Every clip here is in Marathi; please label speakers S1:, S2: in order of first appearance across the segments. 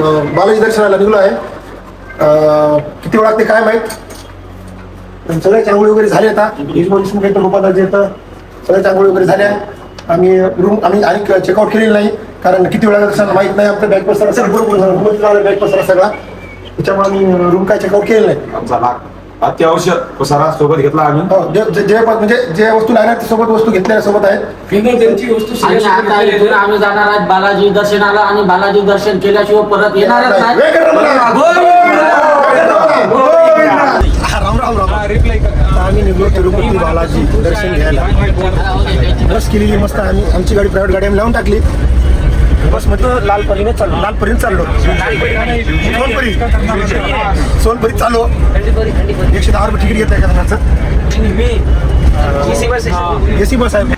S1: बालाजी दर्शनाला निघलो आहे. किती वेळा ते काय माहित. सगळ्या चांगली वगैरे झाले. आता रूपाला येतं सगळ्या चांगली वगैरे झाल्या. आम्ही आणि चेकआउट केलेलं नाही, कारण किती वेळा दर्शनाला माहित नाही. आमचा बॅग पसरा बॅग पसरा सगळा, त्याच्यामुळे आम्ही रूम काय चेकआउट केलेलं नाही.
S2: आमचा अत्यावश्यक पसारा सोबत घेतला आम्ही.
S1: म्हणजे जे वस्तू लागणार त्या सोबत वस्तू घेतलेल्या सोबत आहेत.
S3: त्यांची वस्तू आम्ही जाणार आहेत बालाजी दर्शनाला, आणि बालाजी दर्शन केल्याशिवाय परत येणारच नाही.
S1: आम्ही निघलो तिरुपती बालाजी दर्शन घ्यायला. बस केलेली मस्त. आमची गाडी प्रायव्हेट गाडी आम्ही लावून टाकली. बसमध्ये लालपरीने चाललो सोनपरीत चाललो. 110 रुपये तिकीट घेत आहे का त्यांचं. एसी बस आहे.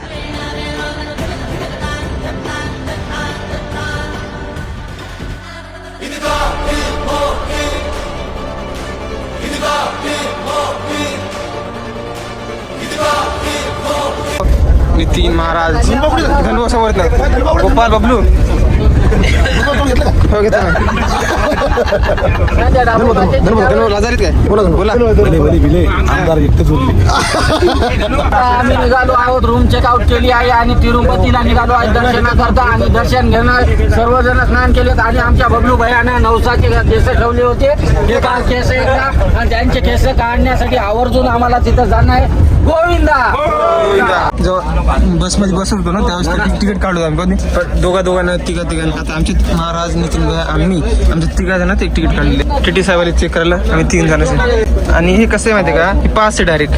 S4: नितीन महाराज धनु समोर गोपाल बबलू लाजारीत काय बोला.
S3: आम्ही निघालो आहोत. रूम चेकआउट केली आहे आणि तिरुपतीला निघालो आहे दर्शनाकरता. आणि दर्शन घेणार सर्वजण स्नान केलेत. आणि आमच्या बबलू भयानं नवसाचे केस ठेवले होते. ते काल केस एकदा आणि त्यांचे केस काढण्यासाठी आवर्जून आम्हाला तिथं जाणं आहे. गोविंदा
S4: जेव्हा बसमध्ये बसत होतो ना त्यावेळेस तिकीट काढलो आम्ही दोघांना तिघांना. आता आमचे महाराज नितीन आम्ही आमच्या तिघांना एक तिकीट काढलेले टीटी साहेबांनी चेक करायला. आम्ही 3 जणांचे. आणि हे कसं आहे माहिती आहे का, ही पास आहे डायरेक्ट.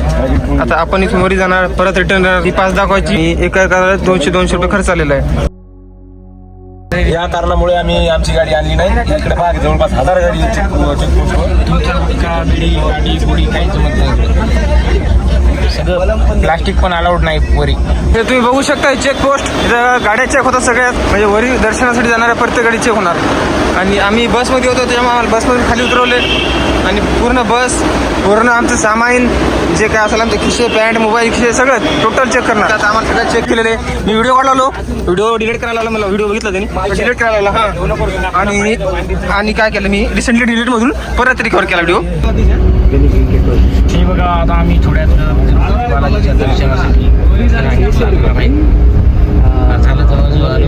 S4: आता आपण इथून वरी जाणार, परत रिटर्न जाणार. ही पास दाखवायची. एका 200 रुपये खर्च आलेला आहे.
S2: या कारणामुळे आम्ही आमची गाडी आणली नाही. इकडे पहा जवळपास 1000 गाडी
S4: सगळं प्लास्टिक पण अलाउड नाही वरी. हे तुम्ही बघू शकता चेकपोस्ट. गाड्या चेक होतात सगळ्यात. म्हणजे वरी दर्शनासाठी जाणाऱ्या प्रत्येक गाडी चेक होणार. आणि आम्ही बसमध्ये होतो त्याच्यामुळे आम्हाला बसमधून खाली उतरवले. आणि पूर्ण आमचं सामान जे काय असेल आमचे खिशे, पॅन्ट, मोबाईल, खिशे सगळं टोटल चेक करणार. आता आम्हाला सगळं चेक केलेले. मी व्हिडिओ काढलो. व्हिडिओ डिलीट करायला आला. मला व्हिडिओ बघितला त्यांनी डिलीट करायला आला. आणि काय केलं मी रिसेंटली डिलीटमधून परत रिकवर केला व्हिडिओ.
S3: हे बघा, आता आम्ही थोड्यात बालाजीच्या दर्शनासाठी झालं जवळजवळ.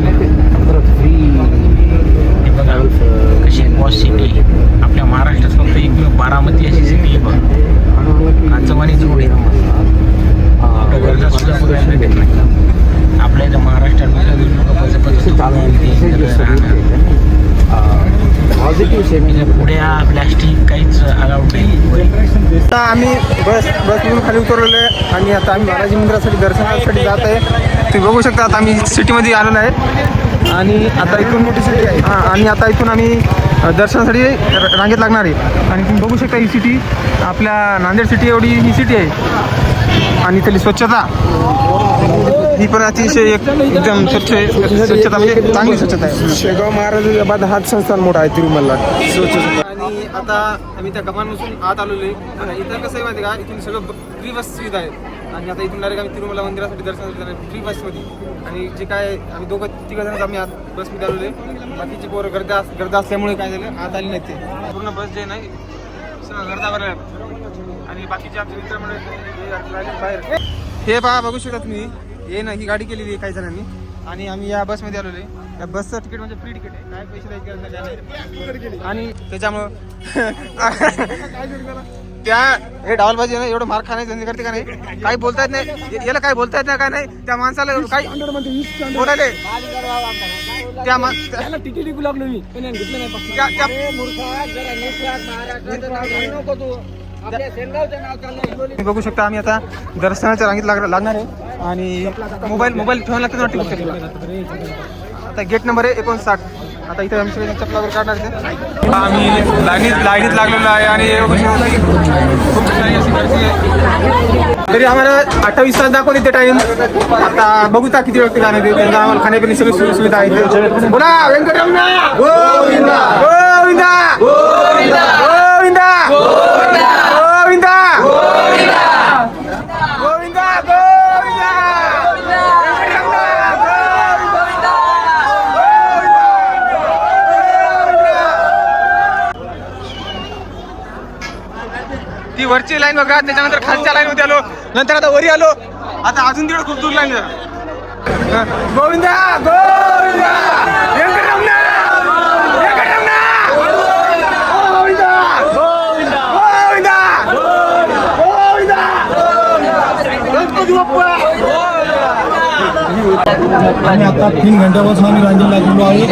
S3: हे बघा कशी पॉश सिटी. आपल्या महाराष्ट्रात फक्त एक बारामती अशी सिटी आहे बघा. कांचवानीच रोड आहे. गरजा सुद्धा बघायला भेट नाही. आपल्या इथं महाराष्ट्रात पुढे प्लॅस्टिक काहीच अलाउड नाही.
S4: आता आम्ही बसमधून खाली उतरलेलो आहे. आणि आता आम्ही बालाजी मंदिरासाठी दर्शनासाठी जात आहे. तुम्ही बघू शकता आता आम्ही सिटीमध्ये आलेलो आहे. आणि आता इथून मोठी सिटी आहे. आणि आता इथून आम्ही दर्शनासाठी रांगेत लागणार आहे. आणि तुम्ही बघू शकता ही सिटी आपल्या नांदेड सिटी एवढी ही सिटी आहे. आणि इथली स्वच्छता ही पण अतिशय एकदम स्वच्छता म्हणजे चांगली स्वच्छता आहे.
S2: शेगाव महाराज बाद हात संस्थान मोठा आहे तिरुमलला.
S4: आणि आता आम्ही त्या कमानपासून आत आलेलो आहे. आणि इथं कसं आहे माहिती का, इथून सगळं फ्री बस सुविधा आहे. आणि आता इथून डायरेक्ट आम्ही तिरुमला मंदिरासाठी दर्शनासाठी जाणार फ्री बसमध्ये. आणि जे काय आम्ही तिघं आम्ही आत बसमध्ये आलेलो आहे. बाकीची पोरं गर्दा असल्यामुळे काय झालं आत आली नाही. ते पूर्ण बस जे नाही सगळं गर्दावर आहे. आणि बाकीचे आमचे मित्रमंडळ बाहेर. हे पहा बघू शकता तुम्ही. हे ना ही गाडी केलेली आहे काही जणांनी. आणि आम्ही या बसमध्ये आलेलो आहे. या बसचं तिकीट म्हणजे फ्री तिकीट आहे. काय पैसे द्यायचे. आणि त्याच्यामुळं त्या हे डावलबाजी ना एवढं मार खाण्याची धंदे करते का नाही. काही बोलता येत नाही याला. काय बोलता येत नाही काय नाही. त्या माणसाला काही बोलायले त्या
S3: तिकीट लागलो मी घेतलं नाही.
S4: बघू शकता आम्ही आता दर्शनाच्या रांगेत लागणार आहे. आणि मोबाईल ठेवायला लागतं ना. आता गेट नंबर आहे 59. आता इथे आमची चपला वगैरे काढणार आहे. आम्ही लाईनीत लागलेलो आहे. आणि खूप छान अशी गर्दी आहे. तरी आम्हाला 28 तास दाखवले ते टाइम. आता बघूता किती व्यक्ती जाणार आहे. आम्हाला खाण्यापिणी सगळी सुविधा आहे. बोला व्यंकटरमण गोविंदा गोविंदा गोविंदा गोविंदा गोविंदा गोविंदा गोविंदा गोविंदा. ही वरची लाईन बघा, त्याच्यानंतर खालच्या लाईन मध्ये आलो, नंतर आता वरी आलो, आता अजून तिकडे खूप दूर लाईन गोविंदा गोविंदा व्यंकटरमण व्यंकटरमण गोविंदा गोविंदा गोविंदा गणपती बाप्पा.
S1: आणि आता 3 घंट्यापासून आम्ही रांगेला लागलेलो आहे.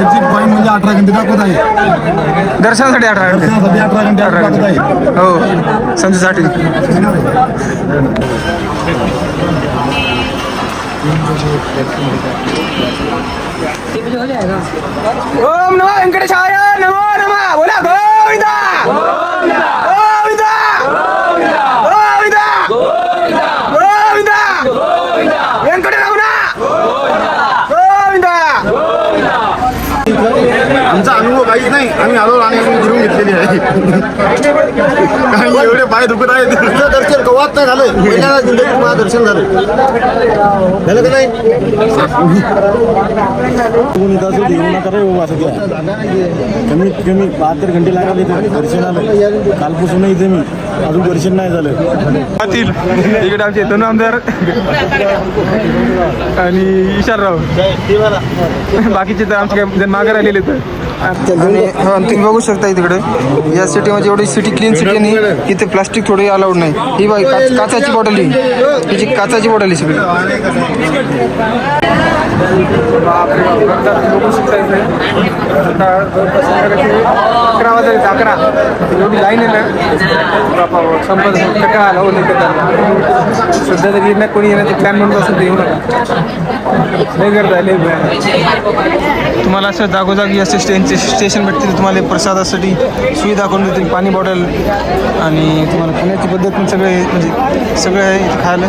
S1: एक्झिट पॉईंट म्हणजे 18 घंटे दाखवत आहे.
S4: दर्शनासाठी 18 घंटे.
S1: दर्शनासाठी 18 घंटे दाखवत आहे.
S4: हो संजूसाठी. ओम नमो व्यंकटेशाय नमो नमः. बोला गोविंदा गोविंदा गोविंदा गोविंदा व्यंकटरमण गोविंदा.
S1: आमचा अनुभव काहीच नाही. आम्ही आलो आणि आम्ही फिरून घेतलेली आहे. काही एवढे पाय दुखत आहेत. दर्शन कवात नाही झालं. पहिल्यांदा जिंदगीत मला दर्शन झालं का नाही.
S5: कमीत कमी 72 घंटे लागले दर्शनाला. कालपासून इथे मी अजून दर्शन नाही झालं.
S4: इकडे आमचे दोन आमदार आणि इशारराव, बाकीचे तर आमचे काही जण मागे राहिलेले तर. आणि तुम्ही बघू शकता तिकडे या सिटीमध्ये एवढी सिटी क्लीन सिटी नाही, इथे प्लास्टिक थोडी अलाउड नाही. ही बाई काचाची बॉटल, ही काचाची बॉटल आहे सगळी. बघू शकता इथे 11 वाजता 11 एवढी लाईन आहे ना. संपर्क टका आला होता सध्या तरी येणार, कोणी येण्याचं प्लॅन म्हणून असेल तर येऊ नका. नाही करता तुम्हाला असं जागोजागी असे स्टेशन भेटतील. तुम्हाला प्रसादासाठी सुविधा करून देतील, पाणी बॉटल आणि तुम्हाला खाण्याची पद्धत पण सगळे म्हणजे सगळं आहे इथे खायला.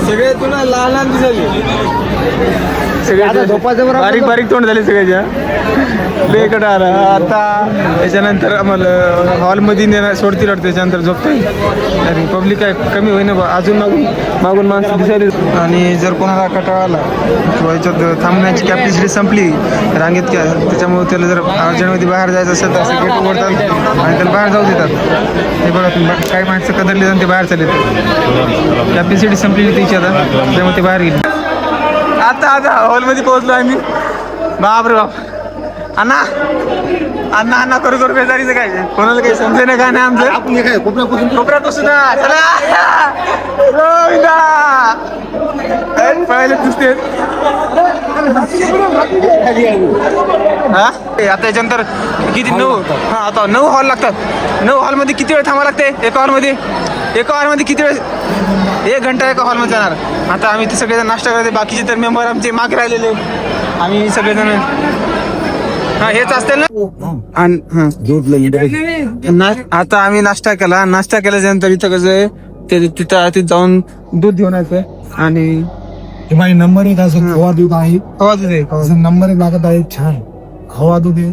S4: सगळे तुला लहान लहान दिसायले, सगळे बारीक बारीक तोंड झाले सगळ्याच्या. लेकडं आला आता. त्याच्यानंतर आम्हाला हॉलमध्ये नेणार सोडतील वाटतं, त्याच्यानंतर झोपता येईल. आणि पब्लिक काय कमी होईना बा, अजून मागून माणसं दिसायला. आणि जर कोणाला कटाळा आला किंवा याच्यात थांबण्याची कॅपॅसिटी संपली रांगेत क्या, त्याच्यामुळे त्याला जर अर्जंटमध्ये बाहेर जायचं असेल तर असं गेट उघडतात आणि त्याला बाहेर जाऊ देतात. हे बघा तुम्ही, काही माणसं कदरली जाऊन ते बाहेर चालले, कॅपॅसिटी संपलेली त्याची आता, त्यामुळे ते बाहेर गेले. आता हॉलमध्ये पोहोचलो आम्ही. बाप रे बाप, अण्णा अण्णा अण्णा करू करू बेजारीचं काय, कोणाला काही समजे ना काय नाही आमचं. कोपऱ्यात बसू ना, चला पळायला दिसते. हा आता याच्यानंतर किती 9, हा आता 9 हॉल लागतात. 9 हॉलमध्ये किती वेळ थांबावं लागते? एका हॉलमध्ये किती वेळ? 1 घंटा एका हॉलमध्ये जाणार. आता आम्ही ते सगळेजण नाश्ता करते, बाकीचे तर मेंबर आमचे मागे राहिलेले, आम्ही सगळेजण. हा हेच असतील ना. आता आम्ही नाश्ता केल्याच्यानंतर इथं कसं आहे ते तिथं जाऊन दूध घेऊन यायचं आणि
S1: माझे नंबर एक असं खवा दूध आहे. नंबर एक लागत आहे. छान खवा दूध आहे.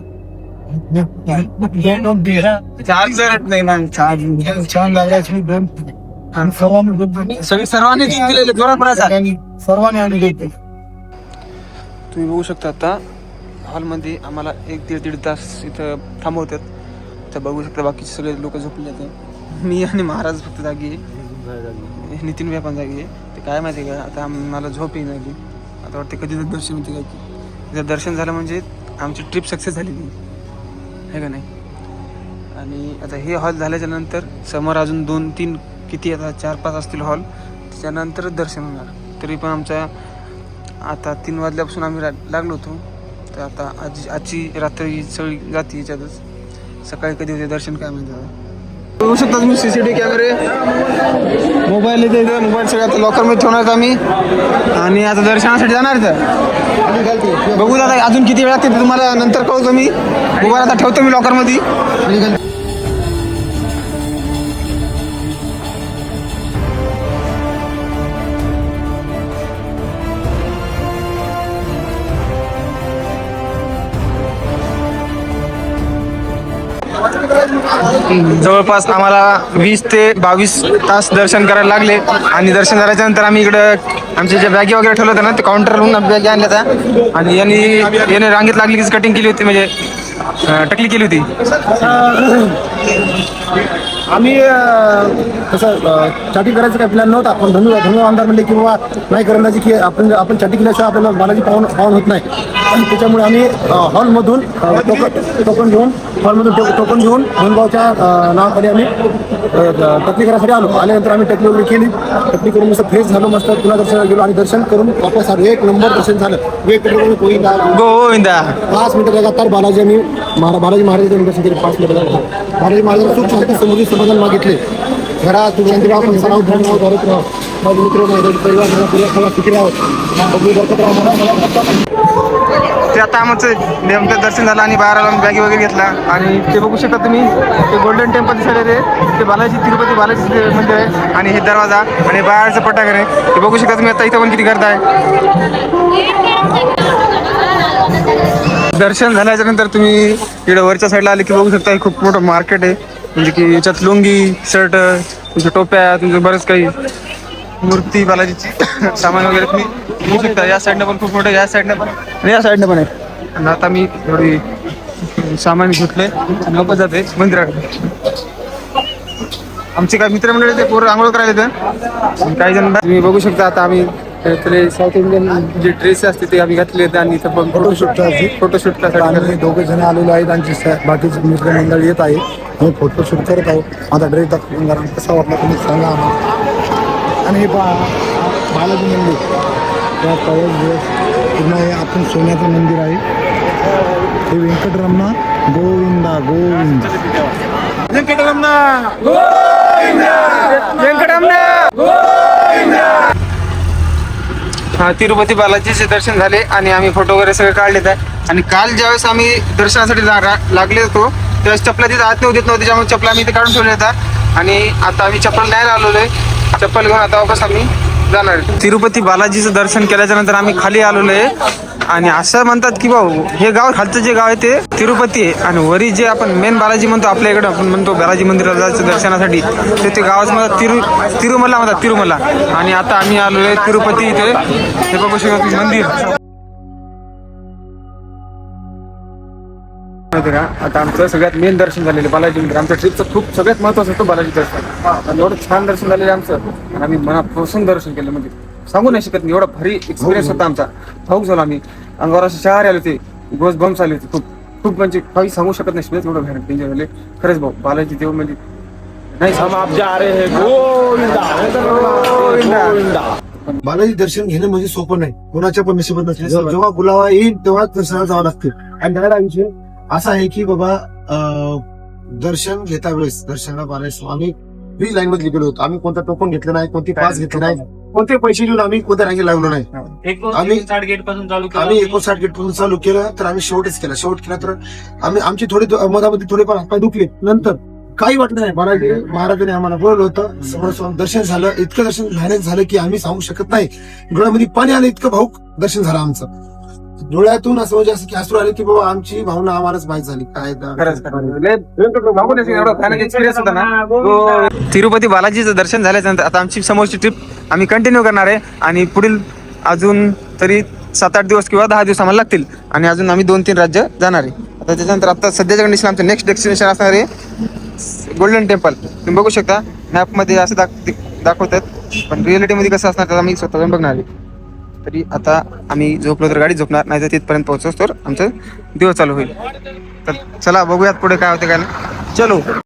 S4: नाही ना
S1: छान लागायची.
S4: सर्वांनी
S1: सर्वांनी आम्ही देतो.
S4: तुम्ही बघू शकता आता हॉलमध्ये आम्हाला 1-1.5 तास इथं थांबवतात. तर बघू शकता बाकीचे सगळे लोक झोपले जाते. मी आणि महाराज फक्त जागी आहे, नितीन भैया पण जागी आहे. ते काय माहिती आहे का, आता मला झोप येईन आली. आता वाटते कधी दर्शन होते काय की, जर दर्शन झालं म्हणजे आमची ट्रिप सक्सेस झालेली आहे का नाही. आणि आता हे हॉल झाल्याच्या नंतर समोर अजून 2-3 किती आता 4-5 असतील हॉल, त्याच्यानंतरच दर्शन होणार. तरी पण आमच्या आता 3 वाजल्यापासून आम्ही लागलो होतो. तर आता आजची रात्री सगळी जाती याच्यातच. सकाळी कधी होते दर्शन काय माहिती. बघू शकता तुम्ही CCTV कॅमेरे, मोबाईल येते इथं. मोबाईल सगळं आता लॉकरमध्ये ठेवणार आम्ही आणि आता दर्शनासाठी जाणार तर बघू दादा अजून किती वेळ लागते ते तुम्हाला नंतर कळतो. मी मोबाईल आता ठेवतो मी लॉकरमध्ये. जवळपास आम्हाला 20 ते 22 तास दर्शन करायला लागले आणि दर्शन झाल्याच्या नंतर आम्ही इकडं आमचे जे बॅगी वगैरे ठेवलं होतं ना ते काउंटरवरून बॅगी आणल्या होत्या आणि याने रांगेत लागली की कटिंग केली होती म्हणजे टकली केली होती.
S1: आम्ही कसं चाटी करायचं काय प्लॅन नव्हता, पण धनु आमदार म्हणले की बाबा नाही करण्याची की आपण चाटी केल्याशिवाय आपल्याला बालाजी पाहून होत नाही. त्याच्यामुळे आम्ही हॉलमधून टोकन घेऊन धनुभाऊच्या नावाखाली आम्ही टकली करायसाठी आल्यानंतर आम्ही टकली वगैरे केली. टकली करून मस्त फ्रेश झालो, मस्त पुन्हा दर्शनाला गेलो आणि दर्शन करून वापस आलो. एक नंबर दर्शन झालं.
S4: गोविंदा
S1: 5 मिनिटं लगातार बालाजी महाराजांचं दर्शन केलं. 5 मिनिटं बालाजी महाराजांना खूप शांती समृद्धी समाधान मागितले. घरात शांतीराव पण सराव धर्मराव धरतराव माझे मित्र माझे परिवार सुखी राहत.
S4: ते आता आमचं नेमकं दर्शन झालं आणि बाहेर आलो बॅगी वगैरे घेतला आणि ते बघू शकता तुम्ही ते गोल्डन टेम्पल दिसायला ते बालाजी तिरुपती बालाजी मंदिर आहे आणि हे दरवाजा आणि बाहेरचं पटांगण आहे ते बघू शकता तुम्ही. आता इथं पण किती गर्दी आहे. दर्शन झाल्याच्या नंतर तुम्ही इकडे वरच्या साईडला आले की बघू शकता हे खूप मोठं मार्केट आहे. म्हणजे की याच्यात लुंगी शर्ट तुमच्या टोप्या तुमचं बरंच काही मूर्ती बालाजीची सामान वगैरे तुम्ही बघू शकता. या साईडनं पण खूप मोठं, या साईडनं पण आणि या साईडनं पण आहे. आणि आता मी थोडी सामान घेतले आणि वापस जाते मंदिराकडे. आमचे काही मित्रमंडळी ते पोरं आंघोळ करायला येतं काही जण तुम्ही बघू शकता. आता आम्ही साऊथ इंडियन जे ड्रेस असते ते आम्ही घातले होते आणि इथं फोटोशूट
S1: आम्ही दोघे जण आलेलो आहेत आणि बाकीचे मित्रमंडळ येत आहे. आम्ही फोटोशूट करत आहोत. माझा ड्रेस दाखवून कारण कसा वाटला तुम्ही सांगा आम्हाला. आणि हे बालाजी मंदिर त्या पूर्ण हे आपण सोन्याचं मंदिर आहे. हे व्यंकटरमणा गोविंदा गोविंद
S4: व्यंकटरमणा व्यंकटरमणा. हा तिरुपती बालाजीचे दर्शन झाले आणि आम्ही फोटो वगैरे सगळे काढलेत आहे. आणि काल ज्यावेळेस आम्ही दर्शनासाठी लागले होतो त्यावेळेस चपला तिथं आत देत नव्हती त्याच्यामुळे चपला आम्ही इथे काढून ठेवल्या होत्या आणि आता आम्ही चप्पल नाही आलेलो आहे. चप्पल घेऊन आता वापस आम्ही जाणार. तिरुपती बालाजीचं दर्शन केल्याच्या नंतर आम्ही खाली आलेलो आहे आणि असं म्हणतात की भाऊ हे गाव खालचं जे गाव आहे ते तिरुपती आहे आणि वरी जे आपण मेन बालाजी म्हणतो आपल्या इकडं आपण म्हणतो बालाजी मंदिराला जायचं दर्शनासाठी ते गावाचं म्हणतात तिरुमला म्हणतात तिरुमला. आणि आता आम्ही आलेलो आहे तिरुपती इथे. हे बघू शकता मंदिर का. आता आमचं सगळ्यात मेन दर्शन झालेलं बालाजी मंदिर. आमच्या ट्रिपचं खूप सगळ्यात महत्त्वाचं होतं बालाजी दर्शन आणि एवढं छान दर्शन झालेलं आमचं आणि आम्ही मनापासून दर्शन केलं. म्हणजे सांगू नाही शकत नाही एवढा भारी एक्सपिरियन्स होता आमचा. भाऊक झालो आम्ही अंगावर असे शहर आले होते गोस बम्स आले होते. खूप म्हणजे काही सांगू शकत नाही एवढं भारी डेंजर झाले खरंच भाऊ. बालाजी देव म्हणजे नाही
S1: बालाजी दर्शन घेणं म्हणजे सोपं नाही, कोणाच्या पण नशिबात नसते. जेव्हा गुलावा येईल तेव्हाच दर्शनाला जावं लागते. आणि त्याला विषय असा आहे की बाबा दर्शन घेता वेळेस दर्शनाला बालाजी आम्ही फ्री लाईन मध्ये गेलो होतो. आम्ही कोणता टोकन घेतलं नाही, कोणती पास घेतलं नाही, कोणते पैसे घेऊन आम्ही कोणत्या रांगेत लागलो नाही. आम्ही 59 गेट पासून चालू केलं तर आम्ही शेवटच केला. शेवट केला तर आम्ही आमची थोडी मधामध्ये थोडेफार हातपाय दुखले. नंतर काही वाटलं नाही. महाराजांनी आम्हाला बोलवलं होतं. समोर दर्शन झालं. इतकं दर्शन भयानक झालं की आम्ही सांगू शकत नाही. डोळ्यामध्ये पाणी आलं, इतकं भाऊक दर्शन झालं आमचं. डोळ्यातून असं म्हणजे असं की अश्रू आले की बाबा आमची भावना आम्हालाच माहीत झाली काय.
S4: तिरुपती बालाजीचं दर्शन झाल्यानंतर आता आमची समोरची ट्रिप आम्ही कंटिन्यू करणार आहे आणि पुढील अजून तरी 7-8 दिवस किंवा 10 दिवस आम्हाला लागतील आणि अजून आम्ही 2-3 राज्य जाणार आहे. आता त्याच्यानंतर आता सध्याच्या कंडिशन आमचं नेक्स्ट डेस्टिनेशन असणार आहे गोल्डन टेम्पल. तुम्ही बघू शकता मॅपमध्ये असं दाखवतात पण रिअलिटीमध्ये कसं असणार त्याला मी स्वतः बघणार आहे. तरी आता आम्ही झोपलो तर गाडी झोपणार नाही तर तिथपर्यंत पोहोचोच तर आमचं दिवस चालू होईल. तर चला बघूयात पुढे काय होते काय नाही. चलो.